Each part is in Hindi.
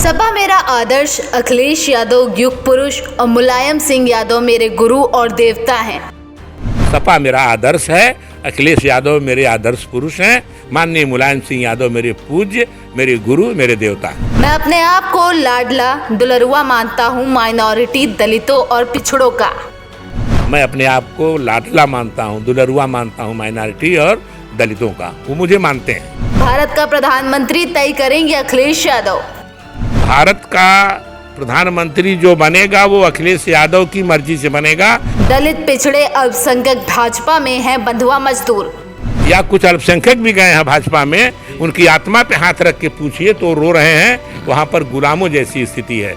सपा मेरा आदर्श, अखिलेश यादव युग पुरुष और मुलायम सिंह यादव मेरे गुरु और देवता हैं। सपा मेरा आदर्श है, अखिलेश यादव मेरे आदर्श पुरुष हैं, माननीय मुलायम सिंह यादव मेरे पूज्य, मेरे गुरु, मेरे देवता। मैं अपने आप को लाडला दुलरुआ मानता हूँ माइनॉरिटी, दलितों और पिछड़ों का। मैं अपने आप को लाडला मानता हूँ, दुलरुआ मानता हूँ माइनॉरिटी और दलितों का। वो मुझे मानते हैं। भारत का प्रधानमंत्री तय करेंगे अखिलेश यादव। भारत का प्रधानमंत्री जो बनेगा वो अखिलेश यादव की मर्जी से बनेगा। दलित, पिछड़े, अल्पसंख्यक भाजपा में हैं बंधुआ मजदूर। या कुछ अल्पसंख्यक भी गए हैं भाजपा में, उनकी आत्मा पे हाथ रख के पूछिए तो रो रहे हैं। वहां पर गुलामों जैसी स्थिति है।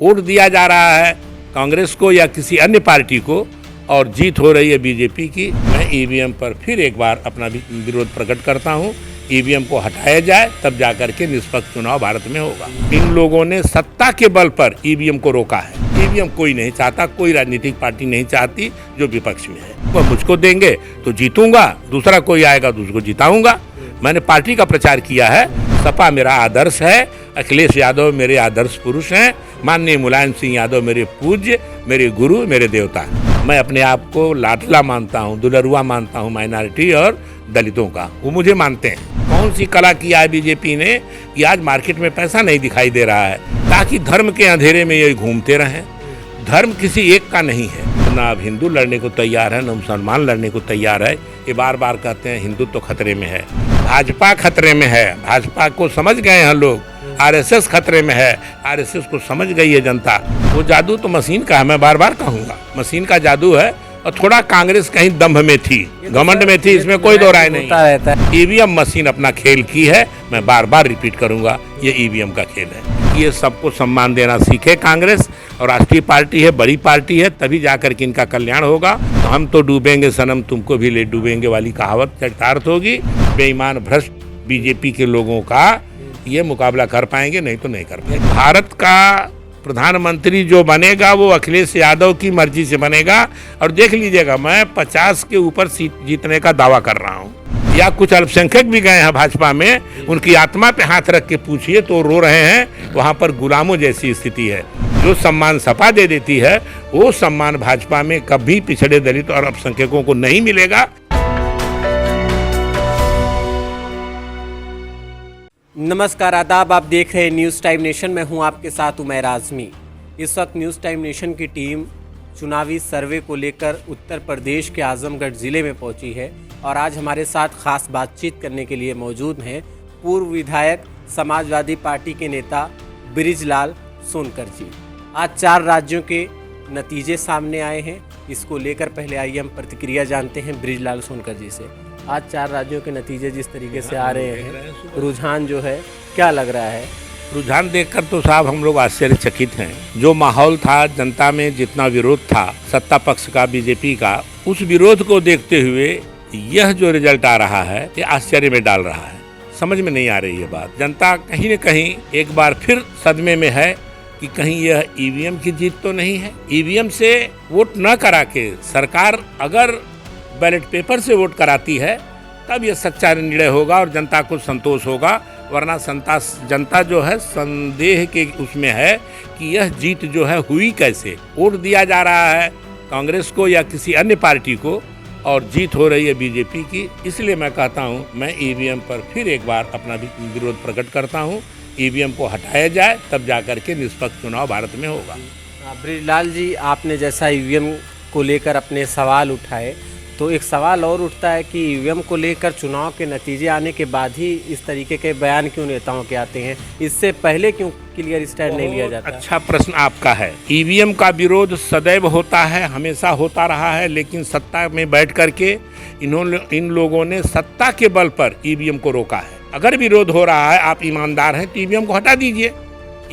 वोट दिया जा रहा है कांग्रेस को या किसी अन्य पार्टी को और जीत हो रही है बीजेपी की। मैं ईवीएम पर फिर एक बार अपना विरोध प्रकट करता हूं। ईवीएम को हटाया जाए तब जाकर के निष्पक्ष चुनाव भारत में होगा। इन लोगों ने सत्ता के बल पर ईवीएम को रोका है। ईवीएम कोई नहीं चाहता, कोई राजनीतिक पार्टी नहीं चाहती जो विपक्ष में है। वह मुझको देंगे तो जीतूंगा, दूसरा कोई आएगा तो उसको जिताऊंगा। मैंने पार्टी का प्रचार किया है। सपा मेरा आदर्श है, अखिलेश यादव मेरे आदर्श पुरुष हैं, माननीय मुलायम सिंह यादव मेरे पूज्य, मेरे गुरु, मेरे देवता। मैं अपने आप को लाडला मानता हूँ, दुलरुआ मानता हूँ माइनॉरिटी और दलितों का। वो मुझे मानते हैं। कौन सी कला किया है बीजेपी ने कि आज मार्केट में पैसा नहीं दिखाई दे रहा है, ताकि धर्म के अंधेरे में ये घूमते रहें। धर्म किसी एक का नहीं है। ना अब हिंदू लड़ने को तैयार है, ना मुसलमान लड़ने को तैयार है। ये बार बार कहते हैं हिंदुत्व तो खतरे में है, भाजपा खतरे में है। भाजपा को समझ गए हैं लोग। आरएसएस खतरे में है, आरएसएस को समझ गई है जनता। वो जादू तो मशीन का है, मैं बार बार कहूँगा, मशीन का जादू है। और थोड़ा कांग्रेस कहीं दम्भ में थी, घमंड में थी, इसमें कोई दो राय नहीं। ईवीएम मशीन अपना खेल की है। मैं बार बार रिपीट करूंगा, ये ईवीएम का खेल है। ये सबको सम्मान देना सीखे कांग्रेस। और राष्ट्रीय पार्टी है, बड़ी पार्टी है, तभी जाकर के इनका कल्याण होगा। तो हम तो डूबेंगे सनम तुमको भी ले डूबेंगे वाली कहावत चरितार्थ होगी। बेईमान भ्रष्ट बीजेपी के लोगों का ये मुकाबला कर पाएंगे, नहीं तो नहीं कर पाएंगे। भारत का प्रधानमंत्री जो बनेगा वो अखिलेश यादव की मर्जी से बनेगा। और देख लीजिएगा, मैं 50 के ऊपर सीट जीतने का दावा कर रहा हूँ। या कुछ अल्पसंख्यक भी गए हैं भाजपा में, उनकी आत्मा पे हाथ रख के पूछिए तो रो रहे हैं। वहाँ पर गुलामों जैसी स्थिति है। जो सम्मान सपा दे देती है वो सम्मान भाजपा में कभी पिछड़े, दलित और अल्पसंख्यकों को नहीं मिलेगा। नमस्कार, आदाब। आप देख रहे हैं न्यूज़ टाइम नेशन। मैं हूं आपके साथ उमैर आज़मी। इस वक्त न्यूज़ टाइम नेशन की टीम चुनावी सर्वे को लेकर उत्तर प्रदेश के आजमगढ़ ज़िले में पहुंची है और आज हमारे साथ खास बातचीत करने के लिए मौजूद हैं पूर्व विधायक समाजवादी पार्टी के नेता बृजलाल सोनकर जी। आज 4 राज्यों के नतीजे सामने आए हैं। इसको लेकर पहले आइए हम प्रतिक्रिया जानते हैं बृजलाल सोनकर जी से। आज 4 राज्यों के नतीजे जिस तरीके से आ रहे हैं, रुझान जो है, क्या लग रहा है? रुझान देखकर तो साहब हम लोग आश्चर्यचकित हैं। जो माहौल था, जनता में जितना विरोध था सत्ता पक्ष का, बीजेपी का, उस विरोध को देखते हुए यह जो रिजल्ट आ रहा है ये आश्चर्य में डाल रहा है। समझ में नहीं आ रही है बात। जनता कहीं न कहीं एक बार फिर सदमे में है कि कहीं यह ईवीएम की जीत तो नहीं है। ईवीएम से वोट न करा के सरकार अगर बैलेट पेपर से वोट कराती है तब यह सच्चा निर्णय होगा और जनता को संतोष होगा। वरना जनता जो है संदेह के उसमें है कि यह जीत जो है हुई कैसे। वोट दिया जा रहा है कांग्रेस को या किसी अन्य पार्टी को और जीत हो रही है बीजेपी की। इसलिए मैं कहता हूँ, मैं ईवीएम पर फिर एक बार अपना विरोध प्रकट करता हूँ। ईवीएम को हटाया जाए तब जाकर के निष्पक्ष चुनाव भारत में होगा। बृजलाल जी, आपने जैसा ईवीएम को लेकर अपने सवाल उठाए, तो एक सवाल और उठता है कि ईवीएम को लेकर चुनाव के नतीजे आने के बाद ही इस तरीके के बयान क्यों नेताओं के आते हैं? इससे पहले क्यों क्लियर स्टैंड नहीं लिया जाता? अच्छा प्रश्न आपका है। ईवीएम का विरोध सदैव होता है, हमेशा होता रहा है, लेकिन सत्ता में बैठ करके इन लोगों ने सत्ता के बल पर ईवीएम को रोका है। अगर विरोध हो रहा है, आप ईमानदार हैं तो ईवीएम को हटा दीजिए।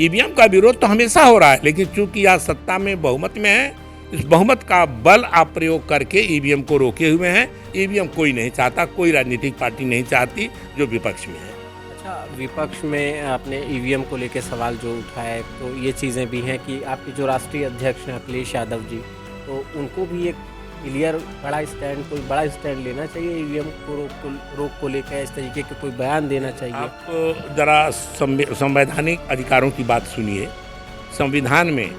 ईवीएम का विरोध तो हमेशा हो रहा है, लेकिन चूंकि आज सत्ता में बहुमत में है, इस बहुमत का बल आप प्रयोग करके ईवीएम को रोके हुए हैं। ईवीएम कोई नहीं चाहता, कोई राजनीतिक पार्टी नहीं चाहती जो विपक्ष में है। अच्छा, विपक्ष में आपने ईवीएम को लेकर सवाल जो उठाया है, तो ये चीज़ें भी हैं कि आपके जो राष्ट्रीय अध्यक्ष हैं अखिलेश यादव जी, तो उनको भी एक क्लियर बड़ा स्टैंड, कोई बड़ा स्टैंड लेना चाहिए ईवीएम को रोक को लेकर, इस तरीके के कोई बयान देना चाहिए? आप जरा संवैधानिक अधिकारों की बात सुनिए। संविधान में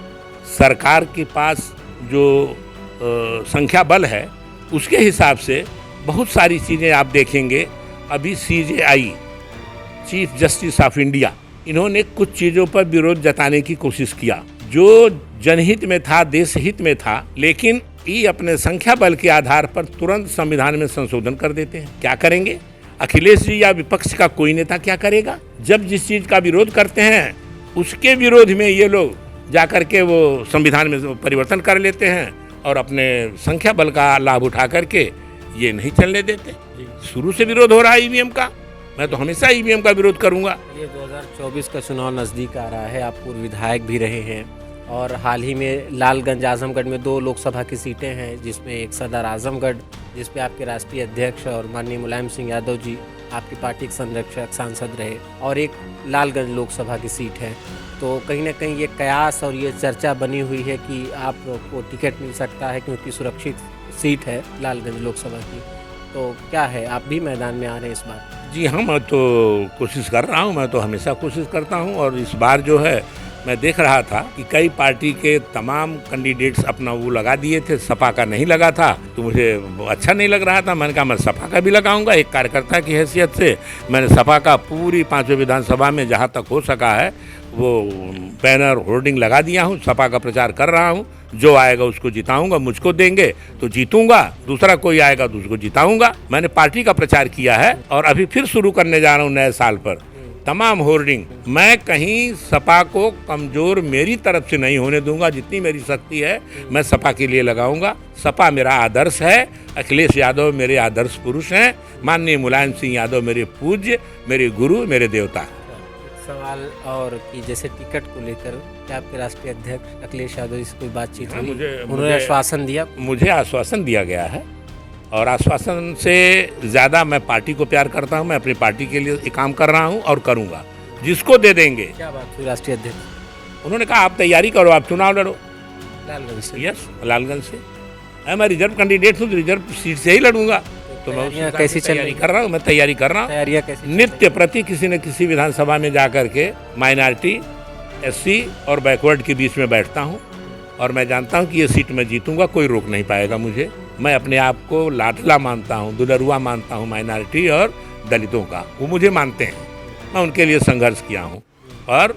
सरकार के पास जो संख्या बल है उसके हिसाब से बहुत सारी चीज़ें आप देखेंगे। अभी CJI, chief justice of India, इन्होंने कुछ चीज़ों पर विरोध जताने की कोशिश किया जो जनहित में था, देश हित में था, लेकिन ये अपने संख्या बल के आधार पर तुरंत संविधान में संशोधन कर देते हैं। क्या करेंगे? अखिलेश जी या विपक्ष का कोई नेता क्या करेगा? जब जिस चीज़ का विरोध करते हैं उसके विरोध में ये लोग जाकर के वो संविधान में परिवर्तन कर लेते हैं और अपने संख्या बल का लाभ उठा करके ये नहीं चलने देते। शुरू से विरोध हो रहा है ईवीएम का। मैं तो हमेशा ईवीएम का विरोध करूंगा। ये 2024 का चुनाव नज़दीक आ रहा है, आप पूर्व विधायक भी रहे हैं और हाल ही में लालगंज आजमगढ़ में 2 लोकसभा की सीटें हैं, जिसमें एक सदर आजमगढ़, जिस पे आपके राष्ट्रीय अध्यक्ष और माननीय मुलायम सिंह यादव जी आपकी पार्टी के संरक्षक सांसद रहे, और एक लालगंज लोकसभा की सीट है। तो कहीं ना कहीं ये कयास और ये चर्चा बनी हुई है कि आपको टिकट मिल सकता है क्योंकि सुरक्षित सीट है लालगंज लोकसभा की। तो क्या है, आप भी मैदान में आ रहे हैं इस बार? जी हाँ, मैं तो कोशिश कर रहा हूँ। मैं तो हमेशा कोशिश करता हूँ और इस बार जो है मैं देख रहा था कि कई पार्टी के तमाम कैंडिडेट्स अपना वो लगा दिए थे, सपा का नहीं लगा था, तो मुझे अच्छा नहीं लग रहा था। मैंने कहा मैं सपा का भी लगाऊंगा। एक कार्यकर्ता की हैसियत से मैंने सपा का पूरी 5वीं विधानसभा में जहाँ तक हो सका है वो बैनर होर्डिंग लगा दिया हूँ, सपा का प्रचार कर रहा हूँ। जो आएगा उसको जिताऊंगा, मुझको देंगे तो जीतूंगा, दूसरा कोई आएगा तो उसको जिताऊंगा। मैंने पार्टी का प्रचार किया है और अभी फिर शुरू करने जा रहा हूँ नए साल पर तमाम होर्डिंग। मैं कहीं सपा को कमजोर मेरी तरफ से नहीं होने दूंगा। जितनी मेरी शक्ति है मैं सपा के लिए लगाऊंगा। सपा मेरा आदर्श है, अखिलेश यादव मेरे आदर्श पुरुष हैं, माननीय मुलायम सिंह यादव मेरे पूज्य, मेरे गुरु, मेरे देवता। सवाल और कि जैसे टिकट को लेकर क्या आपके राष्ट्रीय अध्यक्ष अखिलेश यादव से कोई बातचीत हुई? उन्होंने आश्वासन दिया? मुझे आश्वासन दिया गया है और आश्वासन से ज़्यादा मैं पार्टी को प्यार करता हूं। मैं अपनी पार्टी के लिए काम कर रहा हूं और करूंगा, जिसको दे देंगे। क्या बात हुई राष्ट्रीय अध्यक्ष? उन्होंने कहा आप तैयारी करो, आप चुनाव लड़ो। लालगंज से? यस, लालगंज से। मैं रिजर्व कैंडिडेट हूँ तो रिजर्व सीट से ही लड़ूंगा। तो मैं कैसी तैयारी कर रहा हूँ, मैं तैयारी कर रहा हूँ। तैयारियाँ कैसी? नित्य प्रति किसी न किसी विधानसभा में जा करके माइनॉरिटी, SC और बैकवर्ड के बीच में बैठता हूँ और मैं जानता हूँ कि ये सीट मैं जीतूंगा, कोई रोक नहीं पाएगा मुझे। मैं अपने आप को लाडला मानता हूँ, दुलरुआ मानता हूँ माइनॉरिटी और दलितों का। वो मुझे मानते हैं, मैं उनके लिए संघर्ष किया हूँ और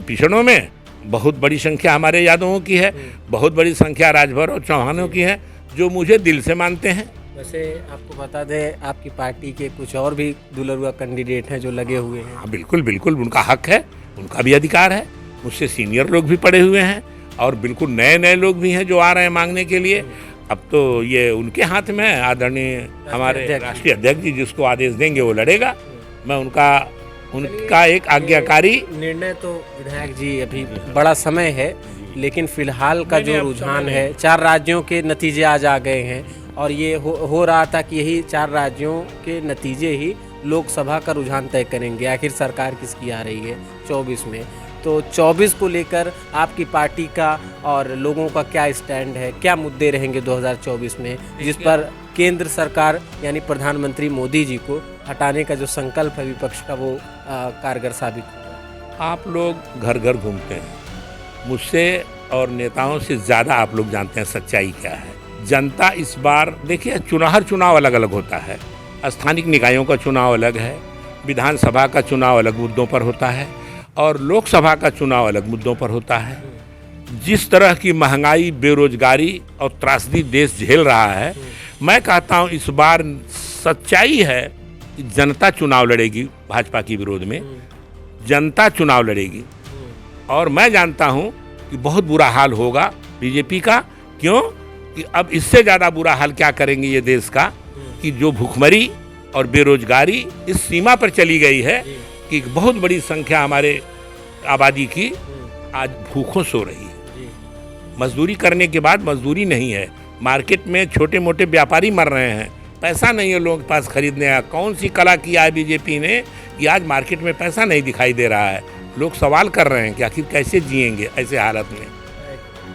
पिछड़ों में बहुत बड़ी संख्या हमारे यादवों की है, बहुत बड़ी संख्या राजभर और चौहानों की है जो मुझे दिल से मानते हैं। वैसे आपको बता दें आपकी पार्टी के कुछ और भी दुलरुआ कैंडिडेट हैं जो लगे हुए हैं। हाँ बिल्कुल बिल्कुल, उनका हक है, उनका भी अधिकार है। मुझसे सीनियर लोग भी पड़े हुए हैं और बिल्कुल नए नए लोग भी हैं जो आ रहे हैं मांगने के लिए। अब तो ये उनके हाथ में है, आदरणीय हमारे राष्ट्रीय अध्यक्ष जी जिसको आदेश देंगे वो लड़ेगा। मैं उनका एक आज्ञाकारी निर्णय। तो विधायक जी अभी बड़ा समय है, लेकिन फिलहाल का जो रुझान है 4 राज्यों के नतीजे आज आ गए हैं और ये हो रहा था कि यही 4 राज्यों के नतीजे ही लोकसभा का रुझान तय करेंगे आखिर सरकार किसकी आ रही है 24 में। तो 24 को लेकर आपकी पार्टी का और लोगों का क्या स्टैंड है, क्या मुद्दे रहेंगे 2024 में, जिस पर केंद्र सरकार यानी प्रधानमंत्री मोदी जी को हटाने का जो संकल्प है विपक्ष का वो कारगर साबित होगा? आप लोग घर घर घूमते हैं, मुझसे और नेताओं से ज़्यादा आप लोग जानते हैं सच्चाई क्या है। जनता इस बार देखिए, हर चुनाव अलग अलग होता है। स्थानिक निकायों का चुनाव अलग है, विधानसभा का चुनाव अलग मुद्दों पर होता है और लोकसभा का चुनाव अलग मुद्दों पर होता है। जिस तरह की महंगाई, बेरोजगारी और त्रासदी देश झेल रहा है, मैं कहता हूँ इस बार सच्चाई है कि जनता चुनाव लड़ेगी। भाजपा के विरोध में जनता चुनाव लड़ेगी और मैं जानता हूँ कि बहुत बुरा हाल होगा बीजेपी का। क्यों कि अब इससे ज़्यादा बुरा हाल क्या करेंगे ये देश का कि जो भूखमरी और बेरोजगारी इस सीमा पर चली गई है कि बहुत बड़ी संख्या हमारे आबादी की आज भूखों सो रही है। मजदूरी करने के बाद मजदूरी नहीं है, मार्केट में छोटे मोटे व्यापारी मर रहे हैं, पैसा नहीं है लोगों के पास खरीदने का। कौन सी कला किया है बीजेपी ने कि आज मार्केट में पैसा नहीं दिखाई दे रहा है। लोग सवाल कर रहे हैं कि आखिर कैसे जिएंगे ऐसे हालत में।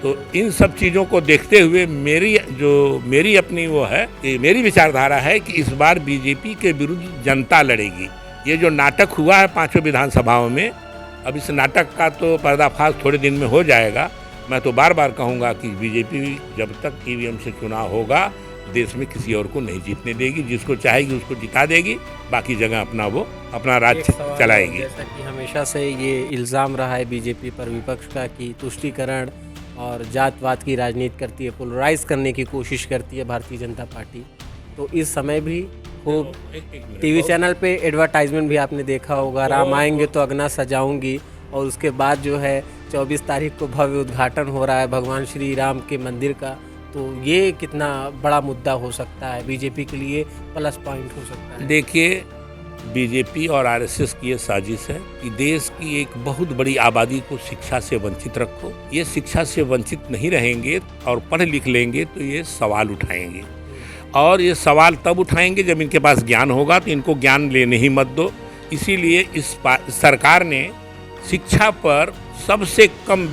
तो इन सब चीज़ों को देखते हुए मेरी अपनी वो है कि मेरी विचारधारा है कि इस बार बीजेपी के विरुद्ध जनता लड़ेगी। ये जो नाटक हुआ है 5 विधानसभाओं में, अब इस नाटक का तो पर्दाफाश थोड़े दिन में हो जाएगा। मैं तो बार बार कहूँगा कि बीजेपी जब तक ईवीएम से चुनाव होगा देश में किसी और को नहीं जीतने देगी। जिसको चाहेगी उसको जिता देगी, बाकी जगह अपना राज चलाएगी। जैसा कि हमेशा से ये इल्ज़ाम रहा है बीजेपी पर विपक्ष का कि तुष्टीकरण और जातवाद की राजनीति करती है, पोलराइज करने की कोशिश करती है भारतीय जनता पार्टी। तो इस समय भी खूब टीवी चैनल पे एडवर्टाइजमेंट भी आपने देखा होगा, राम आएंगे तो अगना सजाऊंगी, और उसके बाद जो है 24 तारीख को भव्य उद्घाटन हो रहा है भगवान श्री राम के मंदिर का। तो ये कितना बड़ा मुद्दा हो सकता है बीजेपी के लिए, प्लस पॉइंट हो सकता है? देखिए, बीजेपी और आरएसएस की ये साजिश है कि देश की एक बहुत बड़ी आबादी को शिक्षा से वंचित रखो। ये शिक्षा से वंचित नहीं रहेंगे और पढ़ लिख लेंगे तो ये सवाल उठाएंगे, और ये सवाल तब उठाएंगे जब इनके पास ज्ञान होगा। तो इनको ज्ञान लेने ही मत दो। इसीलिए इस सरकार ने शिक्षा पर सबसे कम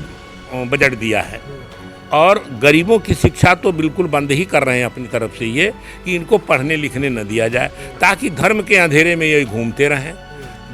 बजट दिया है, और गरीबों की शिक्षा तो बिल्कुल बंद ही कर रहे हैं अपनी तरफ से, ये कि इनको पढ़ने लिखने न दिया जाए, ताकि धर्म के अंधेरे में ये घूमते रहें।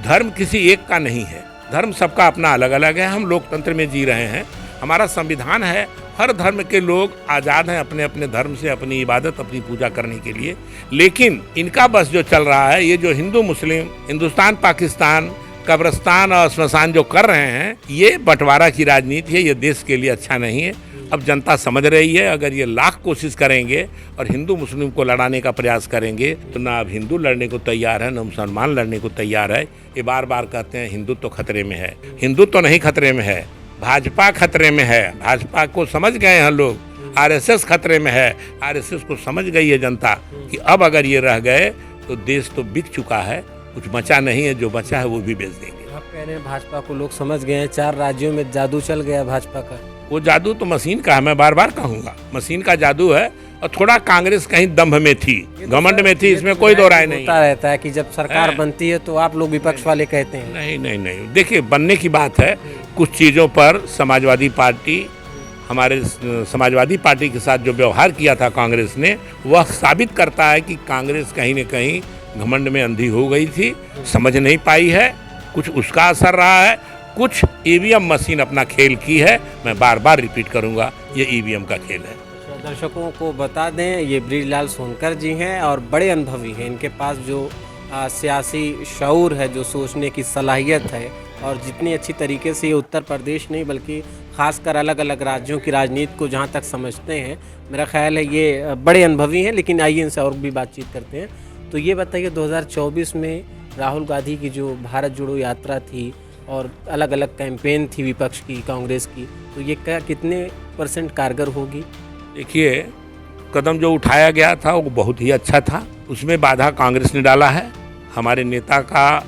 धर्म किसी एक का नहीं है, धर्म सबका अपना अलग अलग है। हम लोकतंत्र में जी रहे हैं, हमारा संविधान है, हर धर्म के लोग आज़ाद हैं अपने अपने धर्म से अपनी इबादत अपनी पूजा करने के लिए। लेकिन इनका बस जो चल रहा है, ये जो हिंदू मुस्लिम, हिंदुस्तान पाकिस्तान, कब्रिस्तान और श्मशान जो कर रहे हैं, ये बंटवारा की राजनीति है। ये देश के लिए अच्छा नहीं है। अब जनता समझ रही है, अगर ये लाख कोशिश करेंगे और हिंदू मुस्लिम को लड़ाने का प्रयास करेंगे तो ना अब हिंदू लड़ने को तैयार है, ना मुसलमान लड़ने को तैयार है। ये बार बार कहते हैं हिंदू तो खतरे में है। हिंदू तो नहीं खतरे में है, भाजपा खतरे में है। भाजपा को समझ गए हैं लोग। आरएसएस खतरे में है। आरएसएस को समझ गई है जनता कि अब अगर ये रह गए तो देश तो बिक चुका है, कुछ बचा नहीं है, जो बचा है वो भी बेच देंगे। आप कह रहे हैं भाजपा को लोग समझ गए हैं, 4 राज्यों में जादू चल गया भाजपा का। वो जादू तो मशीन का है, मैं बार बार कहूँगा, मशीन का जादू है। और थोड़ा कांग्रेस कहीं दंभ में थी, घमंड में थी, इसमें कोई दो राय नहीं। होता रहता है कि जब सरकार बनती है तो आप लोग विपक्ष वाले कहते हैं। नहीं नहीं नहीं, देखिए बनने की बात है। कुछ चीज़ों पर समाजवादी पार्टी, हमारे समाजवादी पार्टी के साथ जो व्यवहार किया था कांग्रेस ने, वह साबित करता है कि कांग्रेस कहीं न कहीं घमंड में अंधी हो गई थी, समझ नहीं पाई है। कुछ उसका असर रहा है, कुछ ईवीएम मशीन अपना खेल की है। मैं बार बार रिपीट करूंगा, ये ईवीएम का खेल है। दर्शकों को बता दें, ये बृजलाल सोनकर जी हैं और बड़े अनुभवी हैं। इनके पास जो सियासी शऊर है, जो सोचने की सलाहियत है, और जितनी अच्छी तरीके से ये उत्तर प्रदेश नहीं बल्कि खासकर अलग अलग राज्यों की राजनीति को जहाँ तक समझते हैं, मेरा ख्याल है ये बड़े अनुभवी हैं। लेकिन आइए इनसे और भी बातचीत करते हैं। तो ये बताइए, 2024 में राहुल गांधी की जो भारत जोड़ो यात्रा थी और अलग अलग कैंपेन थी विपक्ष की, कांग्रेस की, तो ये कितने % कारगर होगी? देखिए, कदम जो उठाया गया था वो बहुत ही अच्छा था। उसमें बाधा कांग्रेस ने डाला है। हमारे नेता का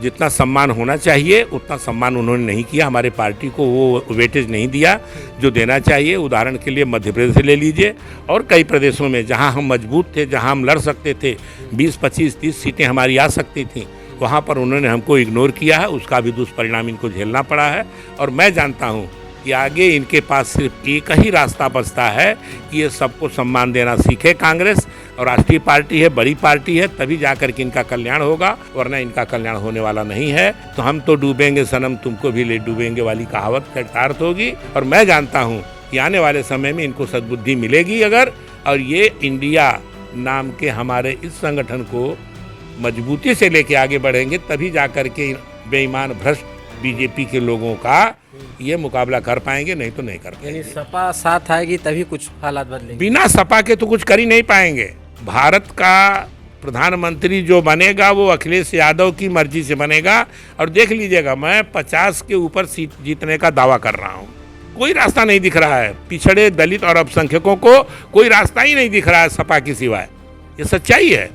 जितना सम्मान होना चाहिए उतना सम्मान उन्होंने नहीं किया। हमारे पार्टी को वो वेटेज नहीं दिया जो देना चाहिए। उदाहरण के लिए मध्य प्रदेश ले लीजिए, और कई प्रदेशों में जहां हम मजबूत थे, जहां हम लड़ सकते थे, 20, 25, 30 सीटें हमारी आ सकती थी, वहां पर उन्होंने हमको इग्नोर किया है। उसका भी दुष्परिणाम इनको झेलना पड़ा है। और मैं जानता हूं कि आगे इनके पास सिर्फ एक ही रास्ता बचता है कि ये सबको सम्मान देना सीखे कांग्रेस। और राष्ट्रीय पार्टी है, बड़ी पार्टी है, तभी जाकर के इनका कल्याण होगा, वरना इनका कल्याण होने वाला नहीं है। तो हम तो डूबेंगे सनम तुमको भी ले डूबेंगे वाली कहावत चरितार्थ होगी। और मैं जानता हूँ कि आने वाले समय में इनको सद्बुद्धि मिलेगी अगर, और ये इंडिया नाम के हमारे इस संगठन को मजबूती से लेके आगे बढ़ेंगे, तभी जाकर के बेईमान भ्रष्ट बीजेपी के लोगों का ये मुकाबला कर पाएंगे, नहीं तो नहीं कर पाएंगे। यानी सपा साथ आएगी तभी कुछ हालात बदलेंगे। बिना सपा के तो कुछ कर ही नहीं पाएंगे। भारत का प्रधानमंत्री जो बनेगा वो अखिलेश यादव की मर्जी से बनेगा। और देख लीजिएगा, मैं 50 के ऊपर सीट जीतने का दावा कर रहा हूँ। कोई रास्ता नहीं दिख रहा है, पिछड़े दलित और अल्पसंख्यकों को कोई रास्ता ही नहीं दिख रहा है सपा की सिवाय। ये सच्चाई है।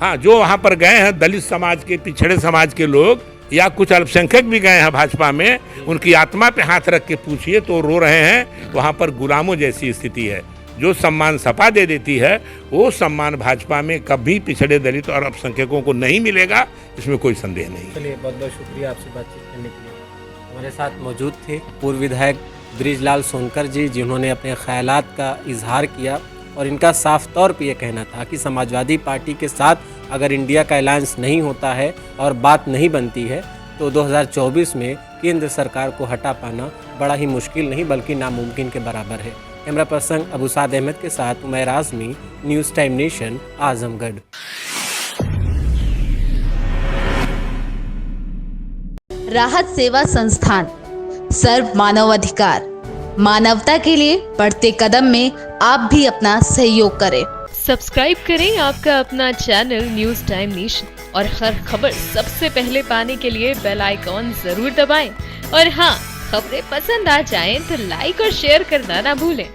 हाँ, जो वहाँ पर गए हैं दलित समाज के, पिछड़े समाज के लोग, या कुछ अल्पसंख्यक भी गए हैं भाजपा में, उनकी आत्मा पे हाथ रख के पूछिए तो रो रहे हैं। वहाँ पर गुलामों जैसी स्थिति है। जो सम्मान सपा दे देती है वो सम्मान भाजपा में कभी पिछड़े दलित और अल्पसंख्यकों को नहीं मिलेगा, इसमें कोई संदेह नहीं। चलिए, बहुत बहुत शुक्रिया आपसे बातचीत करने के लिए। हमारे साथ मौजूद थे पूर्व विधायक बृजलाल सोनकर जी, जिन्होंने अपने ख्यालात का इजहार किया और इनका साफ तौर पे ये कहना था कि समाजवादी पार्टी के साथ अगर इंडिया का अलायंस नहीं होता है और बात नहीं बनती है तो 2024 में केंद्र सरकार को हटा पाना बड़ा ही मुश्किल नहीं बल्कि नामुमकिन के बराबर है। कैमरा पर्सन अबूसाद अहमद के साथ Umair Azmi, news time nation, Azamgarh. राहत सेवा संस्थान, सर्व मानवाधिकार, मानवता के लिए बढ़ते कदम में आप भी अपना सहयोग करें। सब्सक्राइब करें आपका अपना चैनल न्यूज़ टाइम नेशन और हर खबर सबसे पहले पाने के लिए बेल आइकॉन जरूर दबाएं। और हाँ, खबरें पसंद आ जाएं तो लाइक और शेयर करना ना भूलें।